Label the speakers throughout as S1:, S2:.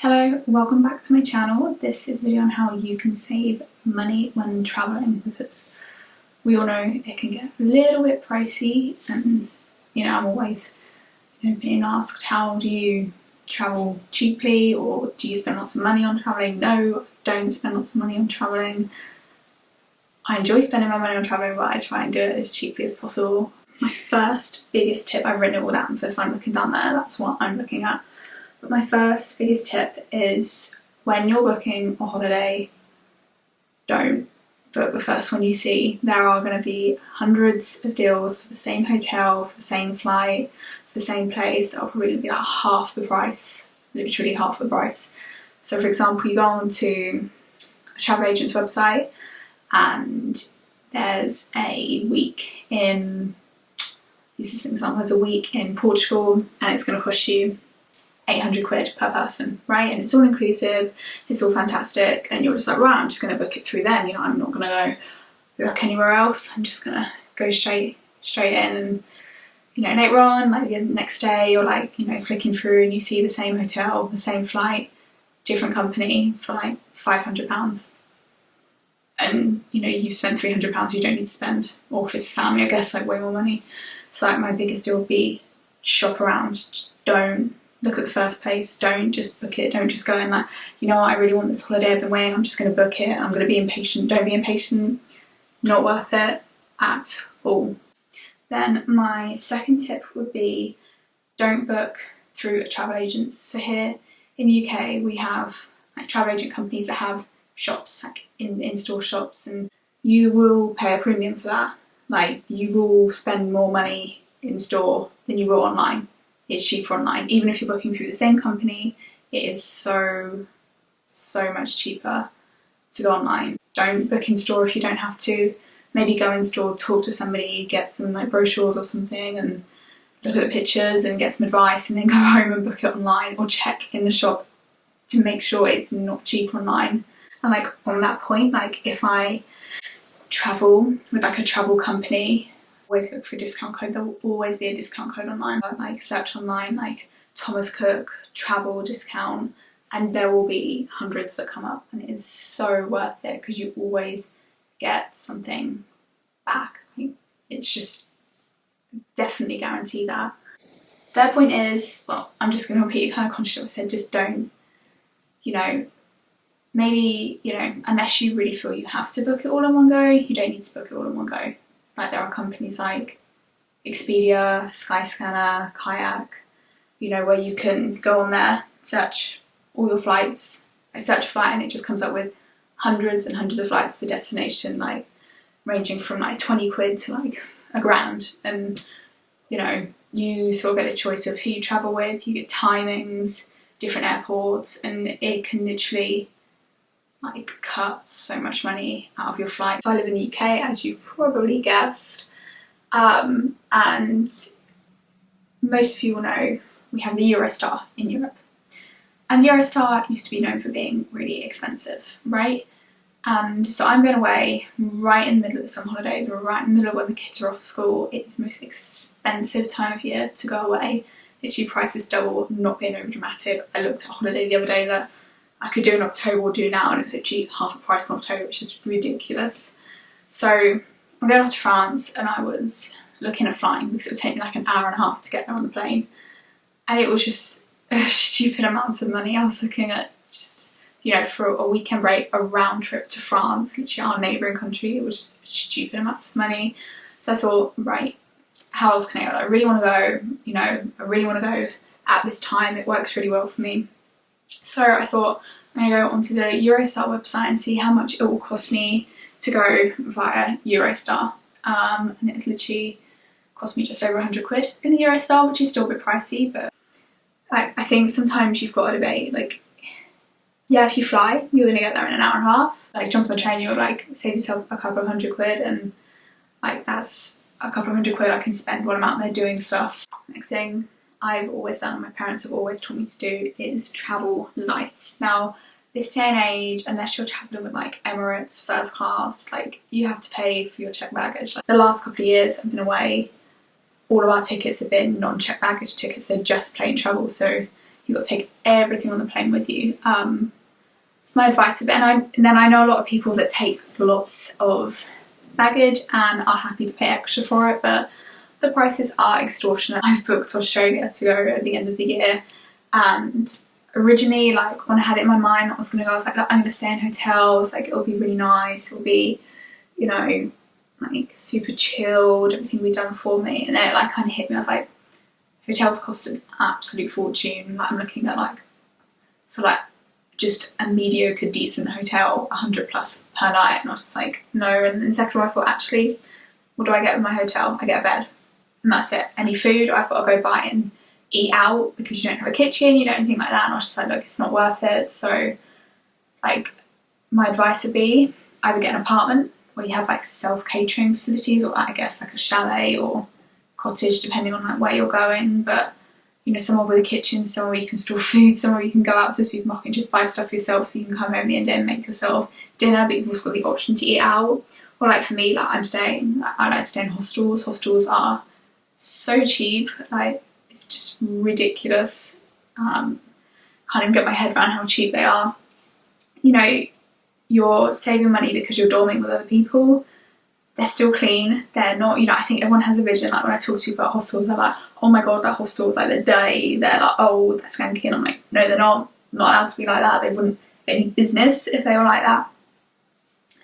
S1: Hello, welcome back to my channel. This is a video on how you can save money when traveling, because we all know it can get a little bit pricey, and I'm always being asked, how do you travel cheaply, or do you spend lots of money on traveling? No, don't spend lots of money on traveling. I enjoy spending my money on traveling, but I try and do it as cheaply as possible. My first biggest tip, I've written it all down, so if I'm looking down there, that's what I'm looking at. But my first biggest tip is, when you're booking a holiday, don't book the first one you see. There are going to be hundreds of deals for the same hotel, for the same flight, for the same place. That'll probably be like half the price, literally half the price. So for example, you go onto a travel agent's website and there's a week in, this is an example, there's a week in Portugal and it's going to cost you 800 quid per person, right? And it's all inclusive, it's all fantastic, and you're just like, right, I'm just going to book it through them, I'm not going to go look anywhere else, I'm just going to go straight in. And later on, like the next day, you're like flicking through and you see the same hotel, the same flight, different company for like £500, and you've spent £300 you don't need to spend, or if it's a family, I guess, like way more money. So like my biggest deal would be shop around. Just don't look at the first place, don't just book it, don't just go in like, I really want this holiday, I've been waiting, I'm just going to book it, I'm going to be impatient. Don't be impatient, not worth it at all. Then my second tip would be, don't book through a travel agent. So here in the UK we have like travel agent companies that have shops, like in-store shops, and you will pay a premium for that. Like, you will spend more money in store than you will online. It's cheaper online. Even if you're booking through the same company, it is so much cheaper to go online. Don't book in store if you don't have to. Maybe go in store, talk to somebody, get some like brochures or something, and look at the pictures and get some advice, and then go home and book it online, or check in the shop to make sure it's not cheap online. And like on that point, like if I travel with like a travel company, always look for a discount code. There will always be a discount code online. Like search online like Thomas Cook travel discount, and there will be hundreds that come up, and it is so worth it because you always get something back. It's just definitely guarantee that. Third point is, well, I'm just going to repeat, kind of conscious of what I said, just don't, maybe, unless you really feel you have to book it all in one go, you don't need to book it all in one go. Like, there are companies like Expedia, Skyscanner, Kayak, where you can go on there, search all your flights, search a flight, and it just comes up with hundreds and hundreds of flights to the destination, like ranging from like 20 quid to like £1,000. And you sort of get a choice of who you travel with, you get timings, different airports, and it can literally like cut so much money out of your flight. So I live in the UK, as you've probably guessed, and most of you will know we have the Eurostar in Europe, and Eurostar used to be known for being really expensive, right? And so I'm going away right in the middle of the summer holidays, or right in the middle of when the kids are off school. It's the most expensive time of year to go away. Literally prices double, not being over dramatic. I looked at a holiday the other day that I could do in October or do now, and it was actually half the price in October, which is ridiculous. So I'm going off to France, and I was looking at flying because it would take me like an hour and a half to get there on the plane. And it was just stupid amounts of money. I was looking at just, for a weekend break, a round trip to France, literally our neighbouring country, it was just stupid amounts of money. So I thought, right, how else can I go? I really want to go, I really want to go at this time. It works really well for me. So I thought, I'm going to go onto the Eurostar website and see how much it will cost me to go via Eurostar. And it's literally cost me just over 100 quid in the Eurostar, which is still a bit pricey, but I think sometimes you've got to debate, like, yeah, if you fly, you're going to get there in an hour and a half. Like, jump on the train, you'll like save yourself a couple of 100 quid, and like that's a couple of 100 quid I can spend while I'm out there doing stuff. Next thing I've always done, my parents have always taught me to do, is travel light. Now, this day and age, unless you're travelling with like Emirates first class, like you have to pay for your checked baggage. Like, the last couple of years I've been away, all of our tickets have been non-checked baggage tickets, they're just plain travel. So you've got to take everything on the plane with you. It's my advice with it. And then I know a lot of people that take lots of baggage and are happy to pay extra for it, but the prices are extortionate. I've booked Australia to go at the end of the year, and originally, like, when I had it in my mind that I was going to go, I was like, I'm going to stay in hotels, like, it'll be really nice, it'll be, you know, like, super chilled, everything will be done for me. And then it, like, kind of hit me. I was like, hotels cost an absolute fortune. Like, I'm looking at, like, for, like, just a mediocre, decent hotel, 100 plus per night. And I was just like, no. And then second of all, I thought, actually, what do I get with my hotel? I get a bed, and that's it. Any food, I've got to go buy and eat out because you don't have a kitchen, you don't anything like that. And I was just like, look, it's not worth it. So, like, my advice would be either get an apartment where you have, like, self-catering facilities, or I guess like a chalet or cottage, depending on, like, where you're going. But, you know, somewhere with a kitchen, somewhere where you can store food, somewhere you can go out to the supermarket and just buy stuff yourself, so you can come home at the end of the day and make yourself dinner, but you've also got the option to eat out. Or, like, for me, like, I like to stay in hostels. Hostels are so cheap, like, it's just ridiculous. Can't even get my head around how cheap they are. You know, you're saving money because you're dorming with other people. They're still clean. They're not, you know, I think everyone has a vision. Like, when I talk to people about hostels, they're like, oh my god, that hostels, like, they're dirty. They're like, oh, they're skanky. And I'm like, no, they're not. Not allowed to be like that. They wouldn't have any business if they were like that.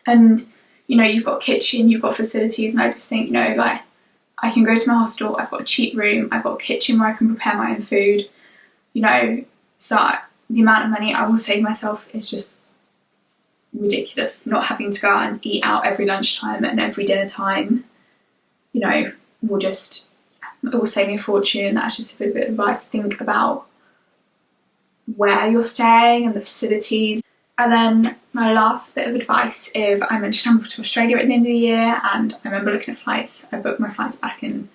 S1: And, you know, you've got kitchen, you've got facilities, and I just think, you know, like, I can go to my hostel, I've got a cheap room, I've got a kitchen where I can prepare my own food, you know, so the amount of money I will save myself is just ridiculous. Not having to go out and eat out every lunchtime and every dinner time, you know, it will save me a fortune. That's just a bit of advice. Think about where you're staying and the facilities. And then my last bit of advice is, I mentioned I'm moving to Australia at the end of the year, and I remember looking at flights. I booked my flights back in,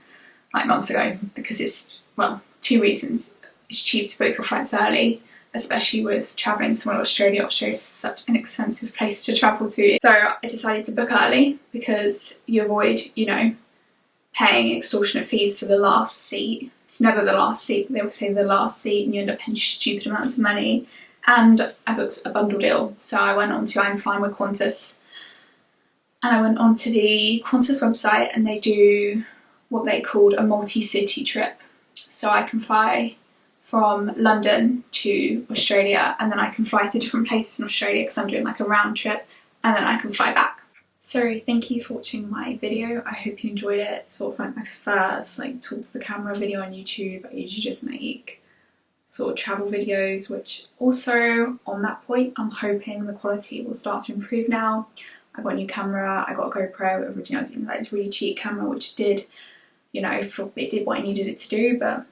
S1: like, months ago, because it's, well, two reasons. It's cheap to book your flights early, especially with travelling somewhere like Australia. Australia is such an expensive place to travel to. So I decided to book early because you avoid, you know, paying extortionate fees for the last seat. It's never the last seat, but they would say the last seat, and you end up paying stupid amounts of money. And I booked a bundle deal, so I went on to I'm Flying with Qantas, and I went onto the Qantas website, and they do what they called a multi-city trip. So I can fly from London to Australia, and then I can fly to different places in Australia because I'm doing, like, a round trip, and then I can fly back. So thank you for watching my video. I hope you enjoyed it. It's sort of like my first, like, talk to the camera video on YouTube. I usually just make sort of travel videos, which also, on that point, I'm hoping the quality will start to improve now. I got a new camera, I got a GoPro. Originally I was using, like, this really cheap camera, which did, you know, it did what I needed it to do, but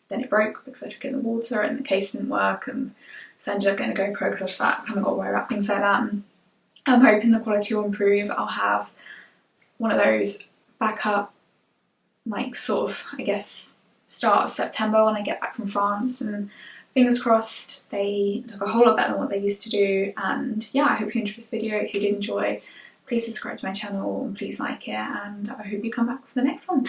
S1: then it broke because I took it in the water and the case didn't work, and so I ended up getting a GoPro because I was like, I haven't got to worry about things like that. And I'm hoping the quality will improve. I'll have one of those back up, like, sort of, I guess, start of September when I get back from France, and fingers crossed they look a whole lot better than what they used to do. And yeah, I hope you enjoyed this video. If you did enjoy, please subscribe to my channel and please like it, and I hope you come back for the next one.